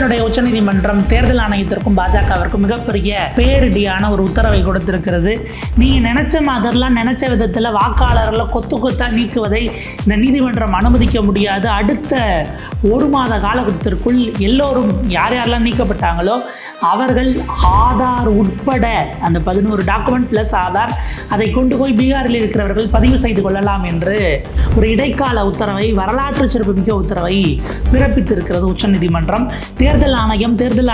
நம்மளுடைய உச்சநீதிமன்றம் தேர்தல் ஆணையத்திற்கும் பாஜகவிற்கும் மிகப்பெரிய பேரிடியான ஒரு உத்தரவை கொடுத்திருக்கிறது. நீங்க நினைச்ச மாதிரிலாம் நினைச்ச விதத்தில் வாக்காளர்களை கொத்து கொத்தா நீக்குவதை இந்த நீதிமன்றம் அனுமதிக்க முடியாது. அடுத்த ஒரு மாத காலகட்டத்திற்குள் எல்லோரும் யார் யாரெல்லாம் நீக்கப்பட்டாங்களோ அவர்கள் ஆதார் உட்பட அந்த 11 டாக்குமெண்ட் பிளஸ் ஆதார் அதை கொண்டு போய் பீகாரில் இருக்கிறவர்கள் பதிவு செய்து கொள்ளலாம் என்று ஒரு இடைக்கால உத்தரவை, வரலாற்று சிறப்புமிக்க உத்தரவை பிறப்பித்திருக்கிறது உச்சநீதிமன்றம். தேர்தல்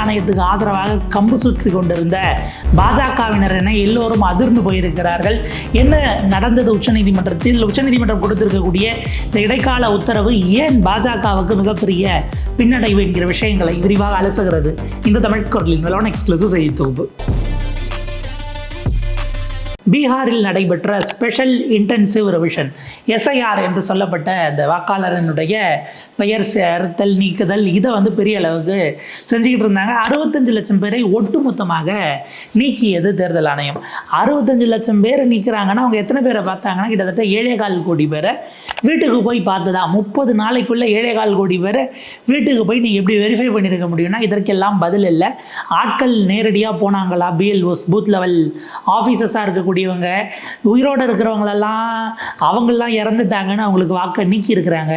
ஆணையத்துக்கு ஆதரவாக கம்பு சுற்றி கொண்டிருந்த பாஜகவினர் என எல்லோரும் அதிர்ந்து போயிருக்கிறார்கள். என்ன நடந்தது உச்சநீதிமன்றம் கொடுத்திருக்கக்கூடிய இந்த இடைக்கால உத்தரவு ஏன் பாஜகவுக்கு மிகப்பெரிய பின்னடைவு என்கிற விஷயங்களை விரிவாக அலசுகிறது இந்த தமிழ் குரலின் மேலான எக்ஸ்க்ளூசிவ் செய்தி தொகுப்பு. பீகாரில் நடைபெற்ற ஸ்பெஷல் இன்டென்சிவ் ரிவிஷன் எஸ்ஐஆர் என்று சொல்லப்பட்ட இந்த வாக்காளரனுடைய பெயர் சேர்த்தல் நீக்குதல் இதை பெரிய அளவுக்கு செஞ்சுக்கிட்டு இருந்தாங்க. 65 லட்சம் பேரை ஒட்டுமொத்தமாக நீக்கியது தேர்தல் ஆணையம். 65 லட்சம் பேரை நீக்கிறாங்கன்னா அவங்க எத்தனை பேரை பார்த்தாங்கன்னா கிட்டத்தட்ட 7.25 கோடி பேரை வீட்டுக்கு போய் பார்த்ததா. 30 நாளைக்குள்ள 7.25 கோடி பேரை வீட்டுக்கு போய் நீங்கள் எப்படி வெரிஃபை பண்ணியிருக்க முடியும்னா இதற்கெல்லாம் பதில் இல்லை. ஆட்கள் நேரடியாக போனாங்களா? பிஎல்ஓஸ் பூத் லெவல் ஆஃபீஸர்ஸாக இருக்கக்கூடியவங்க, உயிரோடு இருக்கிறவங்களெல்லாம் அவங்கெல்லாம் இறந்துட்டாங்கன்னு அவங்களுக்கு வாக்கை நீக்கி இருக்கிறாங்க,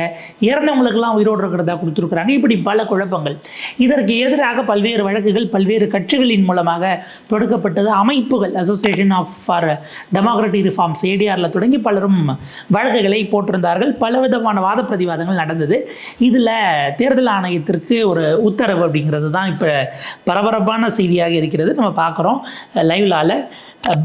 இறந்தவங்களுக்கெல்லாம் உயிரோடு இருக்கிறதா கொடுத்துருக்குறாங்க. இப்படி பல குழப்பங்கள். இதற்கு எதிராக பல்வேறு வழக்குகள் பல்வேறு கட்சிகளின் மூலமாக தொடுக்கப்பட்டது. அமைப்புகள், association of for democratic reforms ஏடிஆரில் தொடங்கி பலரும் வழக்குகளை போட்டிருந்தார்கள். பலவிதமான வாத பிரதிவாதங்கள் நடந்தது. இதில் தேர்தல் ஆணையத்திற்கு ஒரு உத்தரவு அப்படிங்கிறது தான் இப்போ பரபரப்பான செய்தியாக இருக்கிறது. நம்ம பார்க்குறோம் லைவ்லால.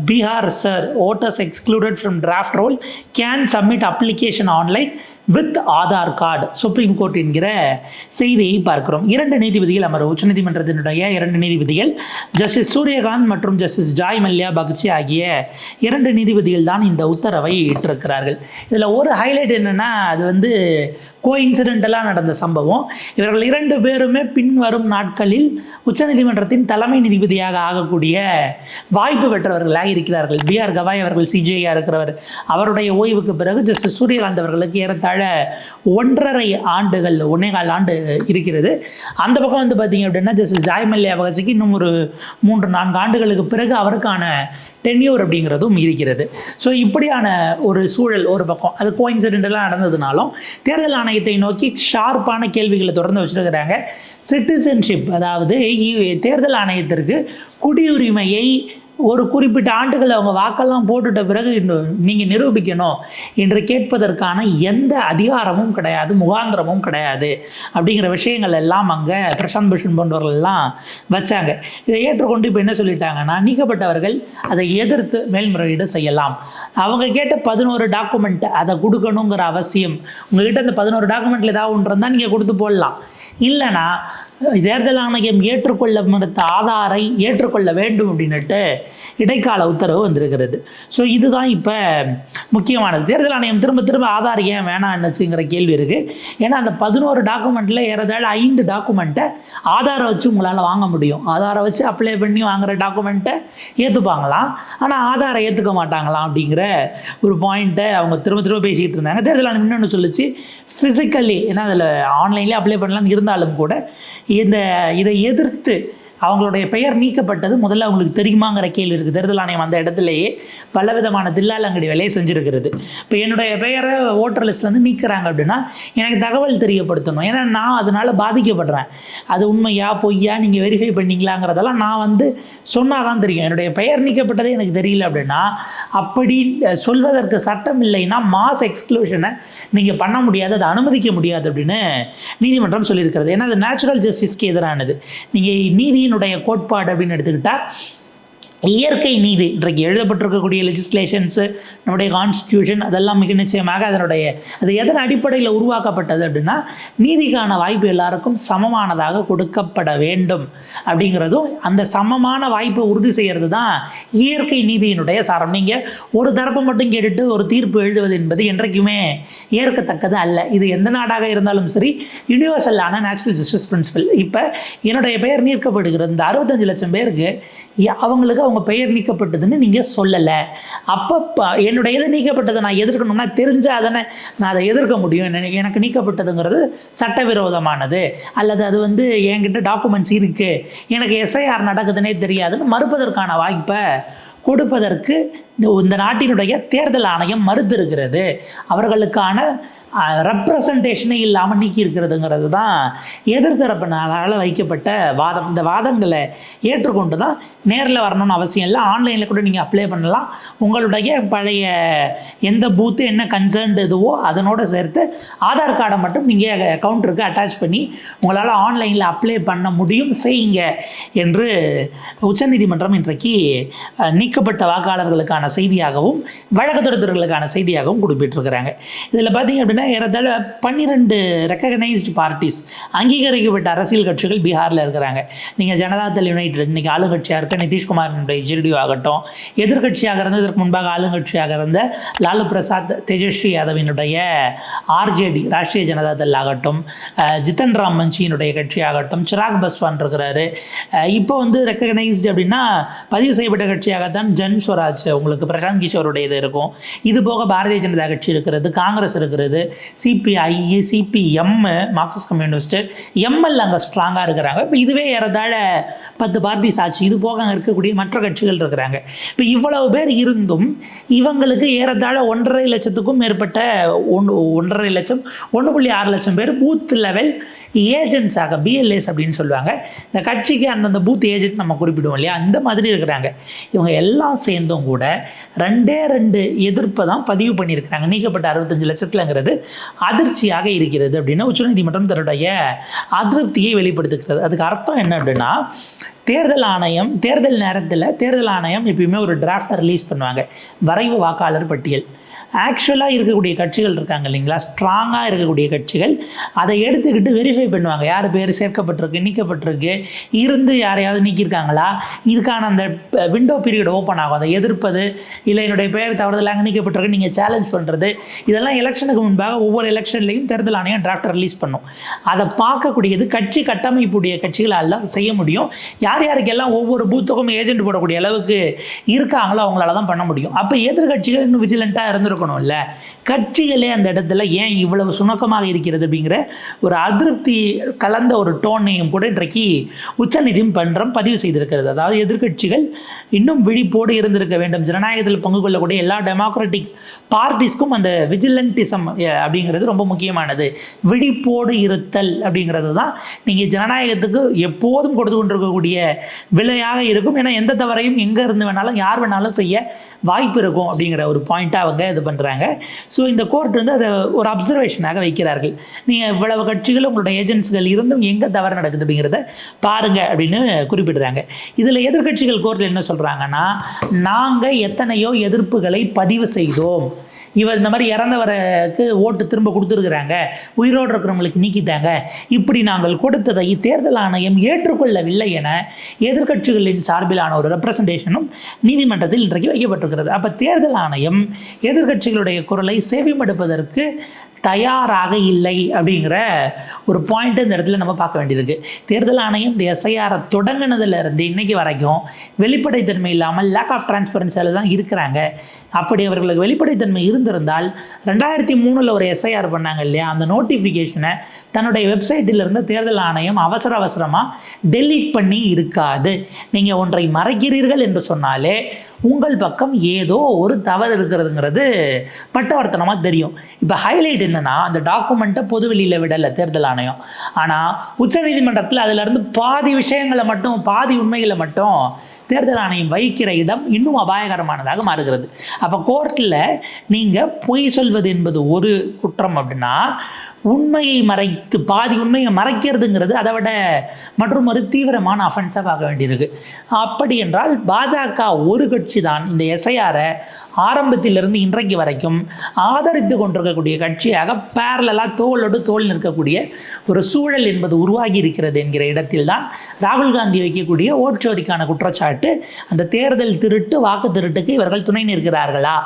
Bihar sir, voters excluded from draft roll can submit application online with Aadhaar card. Supreme court என்கிற செய்தியை பார்க்கிறோம். 2 நீதிபதிகள் அமர்வு, உச்சநீதிமன்றத்தினுடைய 2 நீதிபதிகள் ஜஸ்டிஸ் சூரியகாந்த் மற்றும் ஜஸ்டிஸ் ஜாய் மல்யா பக்சி ஆகிய 2 நீதிபதிகள் தான் இந்த உத்தரவை இட்டிருக்கிறார்கள். இதில் ஒரு ஹைலைட் என்னென்னா அது கோஇன்சிடென்டலாக நடந்த சம்பவம். இவர்கள் 2 பேருமே பின்வரும் நாட்களில் உச்சநீதிமன்றத்தின் தலைமை நீதிபதியாக ஆகக்கூடிய வாய்ப்பு பெற்றவர்களாக இருக்கிறார்கள். பிஆர் கவாய் அவர்கள் சிஜிஐயாக இருக்கிறவர். அவருடைய ஓய்வுக்கு பிறகு ஜஸ்டிஸ் சூரியகாந்த் அவர்களுக்கு ஏறத்தாழ 1.5 ஆண்டு இருக்கிறது. அந்த பக்கம் பார்த்தீங்க அப்படின்னா ஜஸ்டிஸ் ஜாய் மல்யா பகசிக்கு இன்னும் ஒரு 3-4 ஆண்டுகளுக்கு பிறகு அவருக்கான டென்யூர் அப்படிங்கிறதும் இருக்கிறது. ஸோ இப்படியான ஒரு சூழல் ஒரு பக்கம். அது கோஇன்சிடென்டலாக நடந்ததுனாலும் தேர்தல் ஆணையத்தை நோக்கி ஷார்ப்பான கேள்விகளை தொடர்ந்து வச்சுருக்கிறாங்க. சிட்டிசன்ஷிப், அதாவது தேர்தல் ஆணையத்திற்கு குடியுரிமையை ஒரு குறிப்பிட்ட ஆண்டுகள் அவங்க வாக்கெல்லாம் போட்டுட்ட பிறகு நீங்கள் நிரூபிக்கணும் என்று கேட்பதற்கான எந்த அதிகாரமும் கிடையாது, முகாந்திரமும் கிடையாது அப்படிங்கிற விஷயங்கள் எல்லாம் அங்கே பிரசாந்த் பூஷன் போன்றவர்கள் எல்லாம் வச்சாங்க. இதை ஏற்றுக்கொண்டு இப்போ என்ன சொல்லிட்டாங்கன்னா நீக்கப்பட்டவர்கள் அதை எதிர்த்து மேல்முறையீடு செய்யலாம். அவங்க கேட்ட 11 டாக்குமெண்ட் அதை கொடுக்கணுங்கிற அவசியம், உங்ககிட்ட அந்த 11 டாக்குமெண்ட்டில் ஏதாவது ஒன்று இருந்தால் நீங்கள் கொடுத்து போடலாம். இல்லைனா தேர்தல் ஆணையம் ஏற்றுக்கொள்ள மறுத்த ஆதாரை ஏற்றுக்கொள்ள வேண்டும் அப்படின்னுட்டு இடைக்கால உத்தரவு வந்திருக்கிறது. ஸோ இதுதான் இப்போ முக்கியமானது. தேர்தல் ஆணையம் திரும்ப ஆதார் ஏன் வேணான்னுச்சுங்கிற கேள்வி இருக்குது. ஏன்னா அந்த 11 டாக்குமெண்ட்டில் ஏறதாழ 5 டாக்குமெண்ட்டை ஆதாரை வச்சு உங்களால் வாங்க முடியும். ஆதாரை வச்சு அப்ளை பண்ணி வாங்குகிற டாக்குமெண்ட்டை ஏற்றுப்பாங்களாம், ஆனால் ஆதாரை ஏற்றுக்க மாட்டாங்களாம் அப்படிங்கிற ஒரு பாயிண்ட்டை அவங்க திரும்ப பேசிக்கிட்டு இருந்தாங்க. தேர்தல் ஆணையம் இன்னொன்று சொல்லிச்சு, ஃபிசிக்கலி, ஏன்னா அதில் ஆன்லைன்லேயே அப்ளை பண்ணலான்னு இருந்தாலும் கூட இதை எதிர்த்து அவங்களுடைய பெயர் நீக்கப்பட்டது முதல்ல அவங்களுக்கு தெரியுமாங்கிற கேள்வி இருக்குது. தேர்தல் ஆணையம் அந்த இடத்துலையே பலவிதமான தில்லாலங்கடி வேலையை செஞ்சுருக்கிறது. இப்போ என்னுடைய பெயரை ஓட்டர் லிஸ்ட்லேருந்து நீக்கிறாங்க அப்படின்னா எனக்கு தகவல் தெரியப்படுத்தணும். ஏன்னா நான் அதனால் பாதிக்கப்படுறேன். அது உண்மையா பொய்யா நீங்கள் வெரிஃபை பண்ணிங்களாங்கிறதெல்லாம் நான் சொன்னால் தான் தெரியும். என்னுடைய பெயர் நீக்கப்பட்டதே எனக்கு தெரியல அப்படின்னா, அப்படி சொல்வதற்கு சட்டம் இல்லைன்னா மாஸ் எக்ஸ்க்ளூஷனை நீங்கள் பண்ண முடியாது, அதை அனுமதிக்க முடியாது அப்படின்னு நீதிமன்றம் சொல்லியிருக்கிறது. ஏன்னா அது நேச்சுரல் ஜஸ்டிஸ்க்கு எதிரானது. நீங்கள் நீதியினுடைய கோட்பாடு அப்படின்னு எடுத்துக்கிட்டால் இயற்கை நீதி, இன்றைக்கு எழுதப்பட்டிருக்கக்கூடிய லெஜிஸ்லேஷன்ஸு, நம்முடைய கான்ஸ்டியூஷன், அதெல்லாம் மிக நிச்சயமாக அது எதன் அடிப்படையில் உருவாக்கப்பட்டது அப்படின்னா நீதிக்கான வாய்ப்பு எல்லாருக்கும் சமமானதாக கொடுக்கப்பட வேண்டும் அப்படிங்கிறதும், அந்த சமமான வாய்ப்பை உறுதி செய்கிறது தான் இயற்கை நீதியினுடைய சாரம். நீங்கள் ஒரு தரப்பை மட்டும் கேட்டுட்டு ஒரு தீர்ப்பு எழுதுவது என்பது என்றைக்குமே ஏற்கத்தக்கது அல்ல. இது எந்த நாடாக இருந்தாலும் சரி, யூனிவர்சலான நேச்சுரல் ஜஸ்டிஸ் பிரின்சிபல். இப்போ என்னுடைய பெயர் நீக்கப்படுகிறது. இந்த 65 லட்சம் பேருக்கு அவங்களுக்கு அவங்க பெயர் நீக்கப்பட்டதுன்னு நீங்கள் சொல்லலை. அப்போ என்னுடைய எது நீக்கப்பட்டதை நான் எதிர்க்கணும்னா தெரிஞ்சால் தானே நான் அதை எதிர்க்க முடியும். எனக்கு நீக்கப்பட்டதுங்கிறது சட்டவிரோதமானது, அல்லது அது என்கிட்ட டாக்குமெண்ட்ஸ் இருக்குது, எனக்கு எஸ்ஐஆர் நடக்குதுன்னே தெரியாதுன்னு மறுப்பதற்கான வாய்ப்பை கொடுப்பதற்கு இந்த நாட்டினுடைய தேர்தல் ஆணையம் மறுத்திருக்கிறது. அவர்களுக்கான ரெப்ரசன்டேஷனே இல்லாமல் நீக்கி இருக்கிறதுங்கிறது தான் எதிர்த்தரப்பினால் வைக்கப்பட்ட வாதம். இந்த வாதங்களை ஏற்றுக்கொண்டு தான் நேரில் வரணும்னு அவசியம் இல்லை, ஆன்லைனில் கூட நீங்கள் அப்ளை பண்ணலாம். உங்களுடைய பழைய எந்த பூத்து என்ன கன்சர்ன்டு இதுவோ அதனோடு சேர்த்து ஆதார் கார்டை மட்டும் நீங்கள் கவுண்டருக்கு அட்டாச் பண்ணி உங்களால் ஆன்லைனில் அப்ளை பண்ண முடியும், செய்யுங்க என்று உச்சநீதிமன்றம் இன்றைக்கு நீக்கப்பட்ட வாக்காளர்களுக்கான செய்தியாகவும் வழக்கு தொடுத்தவர்களுக்கான செய்தியாகவும் குறிப்பிட்டிருக்கிறாங்க. இதில் பார்த்தீங்க அப்படின்னா ஏறத்தாழ 12 ரெக்கக்னைஸ்டு பார்ட்டிஸ், அங்கீகரிக்கப்பட்ட அரசியல் கட்சிகள் பீகாரில் இருக்கிறாங்க. நீங்கள் ஜனதாதள் யுனைடெட் இன்னைக்கு ஆளுங்கட்சியாக இருக்க நிதிஷ்குமாரினுடைய ஜெடியு ஆகட்டும், எதிர்கட்சியாக இருந்த இதற்கு முன்பாக ஆளுங்கட்சியாக இருந்த லாலு பிரசாத் தேஜஸ்வி யாதவினுடைய ஆர்ஜேடி ராஷ்ட்ரிய ஜனதாதள் ஆகட்டும், ஜித்தன் ராம் மஞ்சியினுடைய கட்சி ஆகட்டும், சிராக் பஸ்வான் இருக்கிறாரு. இப்போ ரெக்கக்னைஸ்டு அப்படின்னா பதிவு செய்யப்பட்ட கட்சியாகத்தான் ஜன் ஸ்வராஜ் உங்களுக்கு பிரசாந்த் கிஷோருடைய இது இருக்கும். இது போக பாரதிய ஜனதா கட்சி இருக்கிறது, காங்கிரஸ் இருக்கிறது, CBI, CPM, Marxist communist, ML அங்கே ஸ்ட்ராங்காக இருக்கிறாங்க. இப்போ இதுவே ஏறத்தாழ 10 பார்ட்டிஸ் ஆச்சு. இது போக அங்கே இருக்கக்கூடிய மற்ற கட்சிகள் இருக்கிறாங்க. இப்போ இவ்வளவு பேர் இருந்தும் இவங்களுக்கு ஏறத்தாழ 1.5 லட்சத்துக்கும் மேற்பட்ட 1.5 லட்சம் 1.6 லட்சம் பேர் பூத் லெவல் ஏஜென்ட்ஸாக, பிஎல்ஏஸ் அப்படின்னு சொல்லுவாங்க. இந்த கட்சிக்கு அந்தந்த பூத் ஏஜென்ட் நம்ம குறிப்பிடுவோம் இல்லையா, அந்த மாதிரி இருக்கிறாங்க. இவங்க எல்லாம் சேர்ந்தும் கூட 2 எதிர்ப்பை தான் பதிவு பண்ணியிருக்கிறாங்க. நீக்கப்பட்ட 65 லட்சத்துலங்கிறது அதிர்ச்சியாக இருக்கிறது அப்படின்னு உச்சநீதிமன்றம் தன்னுடைய அதிருப்தியை வெளிப்படுத்துகிறது. அதுக்கு அர்த்தம் என்ன அப்படின்னா, தேர்தல் நேரத்தில் தேர்தல் ஆணையம் எப்பயுமே ஒரு டிராஃப்டை ரிலீஸ் பண்ணுவாங்க, வரைவு வாக்காளர் பட்டியல். ஆக்சுவலாக இருக்கக்கூடிய கட்சிகள் இருக்காங்க இல்லைங்களா, ஸ்ட்ராங்காக இருக்கக்கூடிய கட்சிகள் அதை எடுத்துக்கிட்டு வெரிஃபை பண்ணுவாங்க. யார் பேர் சேர்க்கப்பட்டிருக்கு, நீக்கப்பட்டிருக்கு, இருந்து யாரையாவது நீக்கியிருக்காங்களா, இதுக்கான அந்த விண்டோ பீரியட் ஓப்பன் ஆகும். அதை எதிர்ப்பது, இல்லை என்னுடைய பெயர் தவறுதலாக நீக்கப்பட்டிருக்கு நீங்கள் சேலஞ்ச் பண்ணுறது, இதெல்லாம் எலெக்ஷனுக்கு முன்பாக ஒவ்வொரு எலெக்ஷன்லையும் தேர்தல் ஆணையம் டிராஃப்டை ரிலீஸ் பண்ணும். அதை பார்க்கக்கூடியது கட்சி கட்டமைப்புடைய கட்சிகளால் செய்ய முடியும். யார் யாருக்கெல்லாம் ஒவ்வொரு பூத்துக்கும் ஏஜென்ட் போடக்கூடிய அளவுக்கு இருக்காங்களோ அவங்களால தான் பண்ண முடியும். அப்போ எதிர்கட்சிகள் இன்னும் விஜிலண்ட்டாக இருந்திருக்கணும்ல. கட்சிகளே அந்த இடத்துல ஏன் இவ்வளவு சுணக்கமாக இருக்கிறது அப்படிங்கிற ஒரு அதிருப்தி கலந்த ஒரு டோனையும் கூட இன்றைக்கு உச்சநீதிமன்றம் பதிவு செய்திருக்கிறது. அதாவது எதிர்கட்சிகள் இன்னும் விழிப்போடு இருந்திருக்க வேண்டும். ஜனநாயகத்தில் பங்கு கொள்ளக்கூடிய எல்லா டெமோக்ராட்டிக் பார்ட்டிஸ்க்கும் அந்த விஜிலண்டிசம் அப்படிங்கிறது ரொம்ப முக்கியமானது. விழிப்போடு இருத்தல் அப்படிங்கிறது தான் நீங்கள் ஜனநாயகத்துக்கு எப்போதும் கொடுத்து கொண்டிருக்கக்கூடிய விலையாக இருக்கும். ஏன்னா எந்த தவறையும் எங்கே இருந்து வேணாலும் யார் வேணாலும் செய்ய வாய்ப்பு இருக்கும் அப்படிங்கிற ஒரு பாயிண்ட்டாக அவங்க இது பண்ணுறாங்க. ஸோ இந்த கோர்ட் அதை ஒரு அப்சர்வேஷனாக வைக்கிறார்கள். நீங்கள் இவ்வளவு கட்சிகள் உங்களுடைய ஏஜென்ட்ஸ்கள் இருந்தும் எங்கே தவறு நடக்குது அப்படிங்கிறத பாருங்க அப்படின்னு குறிப்பிடுறாங்க. இதில் எதிர்கட்சிகள் கோர்ட்டில் என்ன சொல்கிறாங்கன்னா, நாங்கள் எத்தனையோ எதிர்ப்புகளை பதிவு செய்தோம், இவர் இந்த மாதிரி இறந்தவருக்கு ஓட்டு திரும்ப கொடுத்துருக்குறாங்க, உயிரோடு இருக்கிறவங்களுக்கு நீக்கிட்டாங்க, இப்படி நாங்கள் கொடுத்ததை தேர்தல் ஆணையம் ஏற்றுக்கொள்ளவில்லை என எதிர்கட்சிகளின் சார்பிலான ஒரு ரெப்ரசன்டேஷனும் நீதிமன்றத்தில் இன்றைக்கு வைக்கப்பட்டிருக்கிறது. அப்போ தேர்தல் ஆணையம் எதிர்கட்சிகளுடைய குரலை செவிமடுப்பதற்கு தயாராக இல்லை அப்படிங்கிற ஒரு பாயிண்ட் இந்த இடத்துல நம்ம பார்க்க வேண்டியிருக்கு. தேர்தல் ஆணையம் இந்த எஸ்ஐஆரை தொடங்கினதுலேருந்து இன்னைக்கு வரைக்கும் வெளிப்படைத்தன்மை இல்லாமல் லேக் ஆஃப் டிரான்ஸ்பரன்சியில் தான் இருக்கிறாங்க. அப்படி அவர்களுக்கு வெளிப்படைத்தன்மை இருந்திருந்தால் 2003 ஒரு எஸ்ஐஆர் பண்ணாங்க இல்லையா, அந்த நோட்டிஃபிகேஷனை தன்னுடைய வெப்சைட்டிலிருந்து தேர்தல் ஆணையம் அவசரமாக டெலீட் பண்ணி இருக்காது. நீங்கள் ஒன்றை மறைக்கிறீர்கள் என்று சொன்னாலே உங்கள் பக்கம் ஏதோ ஒரு தவறு இருக்கிறதுங்கிறது பட்டவர்த்தனமாக தெரியும். இப்போ ஹைலைட் என்னென்னா, அந்த டாக்குமெண்ட்டை பொதுவெளியில் விடலை தேர்தல் ஆணையம். ஆனால் உச்சநீதிமன்றத்தில் அதிலிருந்து பாதி விஷயங்களை மட்டும், பாதி உண்மைகளை மட்டும் தேர்தல் ஆணையம் வைக்கிற இடம் இன்னும் அபாயகரமானதாக மாறுகிறது. அப்போ கோர்ட்டில் நீங்கள் பொய் சொல்வது என்பது ஒரு குற்றம் அப்படின்னா, உண்மையை மறைத்து பாதி உண்மையை மறைக்கிறதுங்கிறது அதை விட மற்றும் ஒரு தீவிரமான அஃபென்ஸாக பார்க்க வேண்டியிருக்கு. அப்படி என்றால் பாஜக ஒரு கட்சி தான் இந்த எஸ்ஐஆரை ஆரம்பத்திலிருந்து இன்றைக்கு வரைக்கும் ஆதரித்து கொண்டிருக்கக்கூடிய கட்சியாக பேரலாக தோளோடு தோல் நிற்கக்கூடிய ஒரு சூழல் என்பது உருவாகி இருக்கிறது என்கிற இடத்தில் தான் ராகுல் காந்தி வைக்கக்கூடிய ஓட்சோரிக்கான குற்றச்சாட்டு, அந்த தேர்தல் திருட்டு, வாக்கு திருட்டுக்கு இவர்கள் துணை நிற்கிறார்களா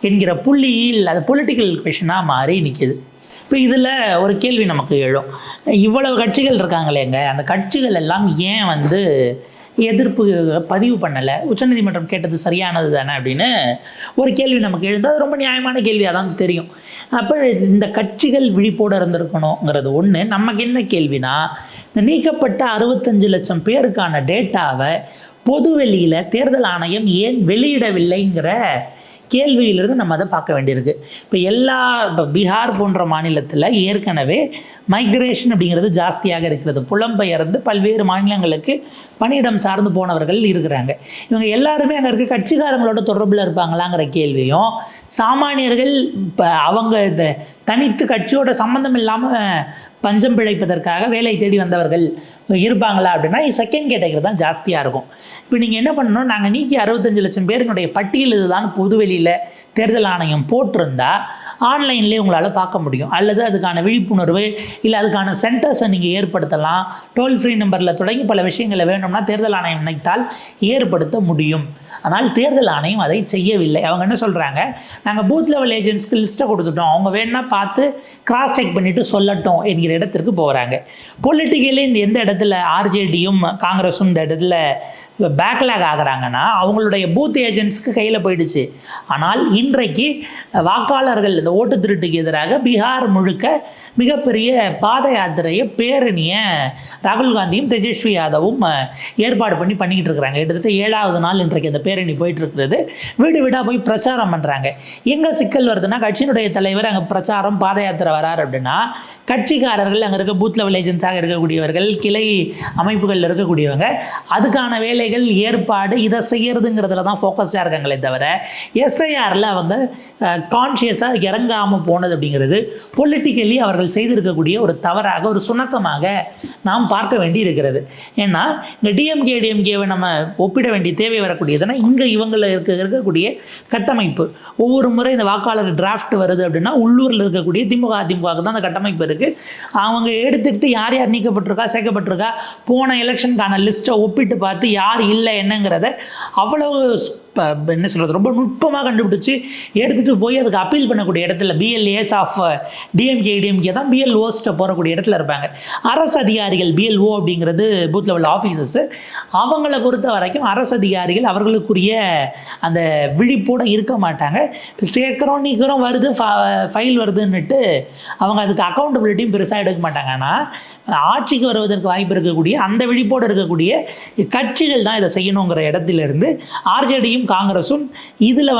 என்கிற புள்ளியில் அது பொலிட்டிக்கல் கொஷனாக மாறி நிற்கிது. இப்போ இதில் ஒரு கேள்வி நமக்கு எழும், இவ்வளவு கட்சிகள் இருக்காங்களேங்க, அந்த கட்சிகள் எல்லாம் ஏன் எதிர்ப்பு பதிவு பண்ணலை, உச்சநீதிமன்றம் கேட்டது சரியானது தானே அப்படின்னு ஒரு கேள்வி நமக்கு எழுந்து, அது ரொம்ப நியாயமான கேள்வியாக தான் தெரியும். அப்போ இந்த கட்சிகள் விழிப்போடு இருந்திருக்கணுங்கிறது ஒன்று. நமக்கு என்ன கேள்வினா, இந்த நீக்கப்பட்ட 65 லட்சம் பேருக்கான டேட்டாவை பொதுவெளியில் தேர்தல் ஆணையம் ஏன் வெளியிடவில்லைங்கிற கேள்வியிலிருந்து நம்ம அதை பார்க்க வேண்டியிருக்கு. இப்போ பீகார் போன்ற மாநிலத்தில் ஏற்கனவே மைக்ரேஷன் அப்படிங்கிறது ஜாஸ்தியாக இருக்கிறது. புலம்பெயர்ந்து பல்வேறு மாநிலங்களுக்கு பணியிடம் சார்ந்து போனவர்கள் இருக்கிறாங்க. இவங்க எல்லாருமே அங்கே இருக்க கட்சிக்காரங்களோட தொடர்பில் இருப்பாங்களாங்கிற கேள்வியும், சாமானியர்கள் இப்போ அவங்க இந்த தனித்து கட்சியோட சம்மந்தம் இல்லாமல் பஞ்சம் பிழைப்பதற்காக வேலை தேடி வந்தவர்கள் இருப்பாங்களா அப்படின்னா செகண்ட் கேட்டகரி தான் ஜாஸ்தியாக இருக்கும். இப்போ நீங்கள் என்ன பண்ணணும், நாங்கள் நீக்கி 65 லட்சம் பேருனுடைய பட்டியல் இதுதான் பொதுவெளியில் தேர்தல் ஆணையம் போட்டிருந்தா ஆன்லைன்லேயே உங்களால் பார்க்க முடியும். அல்லது அதுக்கான விழிப்புணர்வு இல்லை அதுக்கான சென்டர்ஸை நீங்கள் ஏற்படுத்தலாம். டோல் ஃப்ரீ நம்பரில் தொடங்கி பல விஷயங்களை வேணும்னா தேர்தல் ஆணையம் நினைத்தால் ஏற்படுத்த முடியும். ஆனால் தேர்தல் ஆணையம் அதை செய்யவில்லை. அவங்க என்ன சொல்கிறாங்க, நாங்கள் பூத் லெவல் ஏஜென்ட்ஸ்க்கு லிஸ்ட்டை கொடுத்துட்டோம், அவங்க வேணா பார்த்து கிராஸ் செக் பண்ணிவிட்டு சொல்லட்டும் என்கிற இடத்திற்கு போகிறாங்க. பொலிட்டிக்கலி இந்த எந்த இடத்துல ஆர்ஜேடியும் காங்கிரஸும் இந்த இடத்துல பேக்லாக் ஆகிறாங்கன்னா அவங்களுடைய பூத் ஏஜென்ட்ஸ்க்கு கையில் போயிடுச்சு. ஆனால் இன்றைக்கு வாக்காளர்கள் இந்த ஓட்டு திருட்டுக்கு எதிராக பீகார் முழுக்க மிகப்பெரிய பாத யாத்திரையை பேரணியை ராகுல் காந்தியும் தேஜஸ்வி யாதவும் ஏற்பாடு பண்ணிக்கிட்டு இருக்கிறாங்க. கிட்டத்தட்ட 7வது நாள் இன்றைக்கு அந்த பேரணி போயிட்டு இருக்கிறது. வீடு வீடாக போய் பிரச்சாரம் பண்ணுறாங்க. எங்கே சிக்கல் வருதுன்னா, கட்சியினுடைய தலைவர் அங்கே பிரச்சாரம் பாத யாத்திரை வராரு அப்படின்னா கட்சிக்காரர்கள் அங்கே இருக்க பூத் லெவல் ஏஜென்ட்ஸாக இருக்கக்கூடியவர்கள், கிளை அமைப்புகளில் இருக்கக்கூடியவங்க அதுக்கான வேலைகள் ஏற்பாடு இதை செய்யறதுங்கிறதுல தான் ஃபோக்கஸ்டாக இருக்காங்களே தவிர எஸ்ஐஆரில் அவங்க கான்ஷியஸாக இறங்காமல் போனது அப்படிங்கிறது பொலிட்டிக்கலி அவர்கள் செய்திருக்கக்கூடிய ஒரு தவறாக, ஒரு சுணக்கமாக நாம் பார்க்க வேண்டி இருக்கிறது. ஏன்னா இந்த டிஎம்கேவை நம்ம ஒப்பிட வேண்டிய தேவை வரக்கூடியதுன்னா, இங்கே இவங்களில் இருக்கக்கூடிய கட்டமைப்பு ஒவ்வொரு முறை இந்த வாக்காளர் டிராஃப்ட் வருது அப்படின்னா உள்ளூரில் இருக்கக்கூடிய திமுக அதிமுக தான் அந்த கட்டமைப்பு இருக்குது. அவங்க எடுத்துக்கிட்டு யார் யார் நீக்கப்பட்டிருக்கா சேர்க்கப்பட்டிருக்கா போன எலெக்ஷனுக்கான லிஸ்ட்டை ஒப்பிட்டு பார்த்து யார் இல்லை என்னங்கிறத அவ்வளவு என்ன சொல்கிறது ரொம்ப நுட்பமாக கண்டுபிடிச்சி எடுத்துகிட்டு போய் அதுக்கு அப்பீல் பண்ணக்கூடிய இடத்துல பிஎல்ஏஸ் ஆஃப் டிஎம்கே தான் பிஎல்ஓஸ்ட்டை போகக்கூடிய இடத்துல இருப்பாங்க. அரசு அதிகாரிகள் பிஎல்ஓ அப்படிங்கிறது பூத் லெவல் ஆஃபீஸர்ஸு. அவங்கள பொறுத்த வரைக்கும் அரசு அதிகாரிகள் அவர்களுக்குரிய அந்த விழிப்போடு இருக்க மாட்டாங்க. சேர்க்குறோம் நீக்கிறோம் வருது ஃபைல் வருதுன்னுட்டு அவங்க அதுக்கு அக்கௌண்டபிலிட்டியும் பெருசாக எடுக்க மாட்டாங்க. ஆனால் ஆட்சிக்கு வருவதற்கு வாய்ப்பு இருக்கக்கூடிய அந்த விழிப்போடு இருக்கக்கூடிய கட்சிகள் தான் இதை செய்யணுங்கிற இடத்திலிருந்து ஆர்ஜேடியும் காங்கிரஸும் இதில்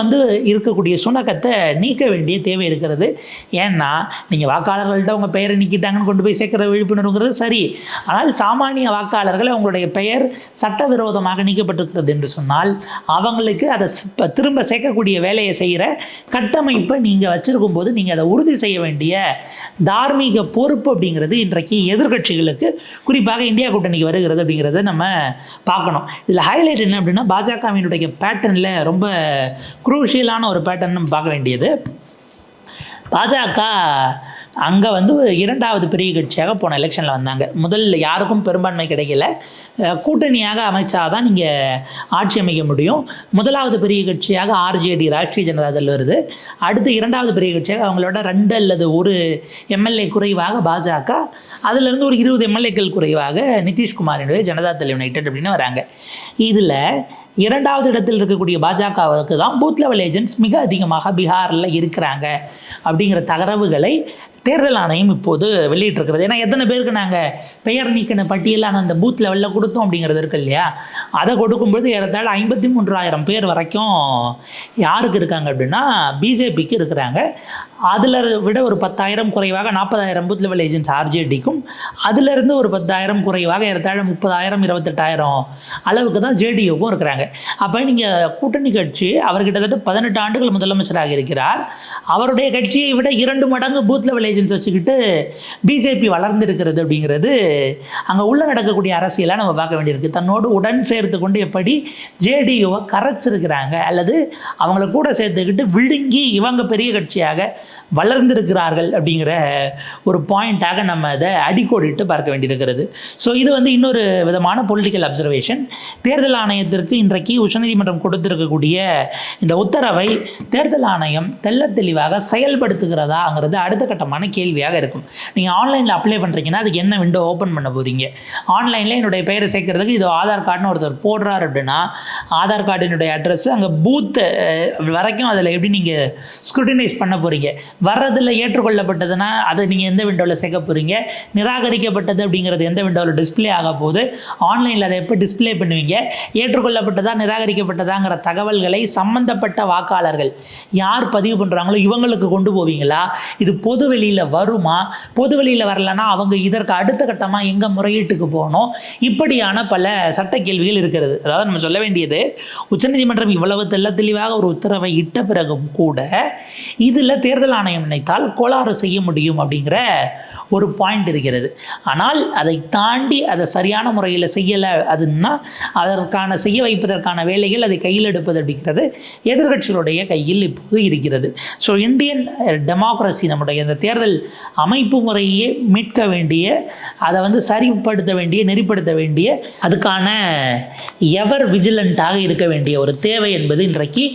இருக்கக்கூடிய சுணக்கத்தை நீக்க வேண்டிய தேவை இருக்கிறது. ஏன்னா நீங்கள் வாக்காளர்கள்ட்ட உங்கள் பெயரை நீக்கிட்டாங்கன்னு கொண்டு போய் சேர்க்குற விழிப்புணர்வுங்கிறது சரி. ஆனால் சாமானிய வாக்காளர்கள் அவங்களுடைய பெயர் சட்டவிரோதமாக நீக்கப்பட்டிருக்கிறது என்று சொன்னால் அவங்களுக்கு அதை திரும்ப சேர்க்கக்கூடிய வேலையை செய்கிற கட்டமைப்பை நீங்கள் வச்சிருக்கும் போது நீங்கள் அதை உறுதி செய்ய வேண்டிய தார்மீக பொறுப்பு அப்படிங்கிறது இன்றைக்கு எதிர்கட்சிகளுக்கு குறிப்பாக இந்தியா கூட்டணிக்கு வருகிறது அப்படிங்கிறத நம்ம பார்க்கணும். இதில் ஹைலைட் என்ன அப்படின்னா, பாஜகவினுடைய பேட்டர்னில் ரொம்ப குரூஷியலான ஒரு பேட்டர்ன் நம்ம பார்க்க வேண்டியது, பாஜக அங்கே 2வது பெரிய கட்சியாக போன எலெக்ஷனில் வந்தாங்க. முதல்ல யாருக்கும் பெரும்பான்மை கிடைக்கல. கூட்டணியாக அமைச்சாதான் நீங்கள் ஆட்சி அமைக்க முடியும். 1வது பெரிய கட்சியாக ஆர்ஜேடி ராஷ்ட்ரிய ஜனதா தள் வருது. அடுத்து 2வது பெரிய கட்சியாக அவங்களோட 2 அல்லது 1 எம்எல்ஏ குறைவாக பாஜக, அதிலிருந்து ஒரு 20 எம்எல்ஏக்கள் குறைவாக நிதிஷ்குமாரினுடைய ஜனதா தள் யுனைடெட் அப்படின்னு வராங்க. இதில் 2வது இடத்தில் இருக்கக்கூடிய பாஜகவுக்கு தான் பூத் லெவல் ஏஜென்ட்ஸ் மிக அதிகமாக பீகாரில் இருக்கிறாங்க அப்படிங்கிற தகவல்களை தேர்தல் ஆணையம் இப்போது வெளியிட்டிருக்கிறது. ஏன்னா எத்தனை பேருக்கு நாங்கள் பெயர் நீக்கின பட்டியலில் அந்த பூத் லெவலில் கொடுத்தோம் அப்படிங்கிறது இருக்கு இல்லையா, அதை கொடுக்கும்பொழுது ஏறத்தாழ 53,000 பேர் வரைக்கும் யாருக்கு இருக்காங்க அப்படின்னா பிஜேபிக்கு இருக்கிறாங்க. அதில் விட ஒரு 10,000 குறைவாக 40,000 பூத் லெவல் ஏஜென்ட்ஸ் ஆர்ஜேடிக்கும், அதிலிருந்து ஒரு 10,000 குறைவாக ஏறத்தாழ 30,000 28,000 அளவுக்கு தான் ஜேடியுக்கும் இருக்கிறாங்க. அப்போ நீங்கள் கூட்டணி கட்சி அவர் கிட்டத்தட்ட 18 ஆண்டுகள் முதலமைச்சராக இருக்கிறார். அவருடைய கட்சியை விட 2 மடங்கு பூத் லெவல் ஏஜென்ட்ஸ் வச்சுக்கிட்டு பிஜேபி வளர்ந்துருக்கிறது அப்படிங்கிறது அங்கே உள்ள நடக்கக்கூடிய அரசியலாக நம்ம பார்க்க வேண்டியிருக்கு. தன்னோடு உடன் சேர்த்து கொண்டு எப்படி ஜேடியுவை கரைச்சிருக்கிறாங்க அல்லது அவங்கள கூட சேர்த்துக்கிட்டு விழுங்கி இவங்க பெரிய கட்சியாக வளர்ந்திருக்கிறார்கள் அப்படிங்கிற ஒரு பாயிண்டாக நம்ம அதை அடிக்கோடிட்டு பார்க்க வேண்டியிருக்கிறது. ஸோ இது இன்னொரு விதமான பொலிட்டிக்கல் அப்சர்வேஷன். தேர்தல் ஆணையத்திற்கு இன்றைக்கு உச்சநீதிமன்றம் கொடுத்திருக்கக்கூடிய இந்த உத்தரவை தேர்தல் ஆணையம் தெள்ள தெளிவாக செயல்படுத்துகிறதாங்கிறது அடுத்த கட்டமான அப்படிங்கிறதான கேள்வியாக இருக்கும். நீங்கள் ஆன்லைனில் அப்ளை பண்ணுறீங்கன்னா அதுக்கு என்ன விண்டோ ஓப்பன் பண்ண போகிறீங்க? ஆன்லைனில் என்னுடைய பெயரை சேர்க்கறதுக்கு இது ஆதார் கார்டுன்னு ஒருத்தர் போடுறாரு அப்படின்னா ஆதார் கார்டினுடைய அட்ரஸ் அங்கே பூத்து வரைக்கும் அதில் எப்படி நீங்கள் ஸ்க்ரூட்டினைஸ் பண்ண போகிறீங்க? வர்றதில் ஏற்றுக்கொள்ளப்பட்டதுன்னா அதை நீங்கள் எந்த விண்டோவில் சேர்க்க போகிறீங்க? நிராகரிக்கப்பட்டது அப்படிங்கிறது எந்த விண்டோவில் டிஸ்பிளே ஆக போகுது? ஆன்லைனில் அதை எப்போ டிஸ்பிளே பண்ணுவீங்க? ஏற்றுக்கொள்ளப்பட்டதா நிராகரிக்கப்பட்டதாங்கிற தகவல்களை சம்பந்தப்பட்ட வாக்காளர்கள் யார் பதிவு பண்ணுறாங்களோ இவங்களுக்கு கொண்டு போவீங்களா? இது பொது வெளியில் வருமா? பொது வெளியில் வரலன்னா அவங்க இதற்கு அடுத்த கட்டமாக எங்கே முறையீட்டுக்கு போகணும்? இப்படியான பல சட்ட கேள்விகள் இருக்கிறது. அதாவது நம்ம சொல்ல வேண்டியது, உச்சநீதிமன்றம் இவ்வளவு தெளிவாக ஒரு உத்தரவை இட்ட பிறகும் கூட இதில் தேர்தல் ஆணையம் நினைத்தால் கோளாறு செய்ய முடியும் அப்படிங்கிற ஒரு பாயிண்ட் இருக்கிறது. ஆனால் அதை தாண்டி அதை சரியான முறையில் செய்யலை அதுன்னா அதற்கான செய்ய வைப்பதற்கான வேலைகள் அதை கையில் எடுப்பது அப்படிங்கிறது எதிர்கட்சிகளுடைய கையில் இப்போது இருக்கிறது. ஸோ இந்தியன் டெமோக்ரஸி, நம்முடைய இந்த தேர்தல் அமைப்பு முறையே மீட்க வேண்டிய, அதை சரிப்படுத்த வேண்டிய, நெறிப்படுத்த வேண்டிய, அதுக்கான எவர் விஜிலண்ட்டாக இருக்க வேண்டிய ஒரு தேவை என்பது இன்றைக்கு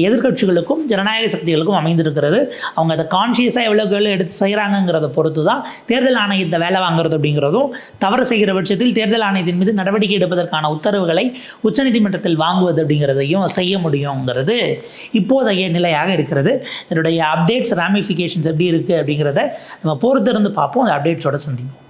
எதிர்கட்சிகளுக்கும் ஜனநாயக சக்திகளுக்கும் அமைந்திருக்கிறது. அவங்க அதை கான்ஷியஸாக எவ்வளோக்கு எவ்வளோ எடுத்து செய்கிறாங்கிறத பொறுத்து தான் தேர்தல் ஆணையத்தை வேலை வாங்குறது அப்படிங்கிறதும், தவறு செய்கிற பட்சத்தில் தேர்தல் ஆணையத்தின் மீது நடவடிக்கை எடுப்பதற்கான உத்தரவுகளை உச்சநீதிமன்றத்தில் வாங்குவது அப்படிங்கிறதையும் செய்ய முடியுங்கிறது இப்போதைய நிலையாக இருக்கிறது. இதனுடைய அப்டேட்ஸ், ராமிஃபிகேஷன்ஸ் எப்படி இருக்குது அப்படிங்கிறத நம்ம பொறுத்திருந்து பார்ப்போம். அந்த அப்டேட்ஸோட சந்திப்போம்.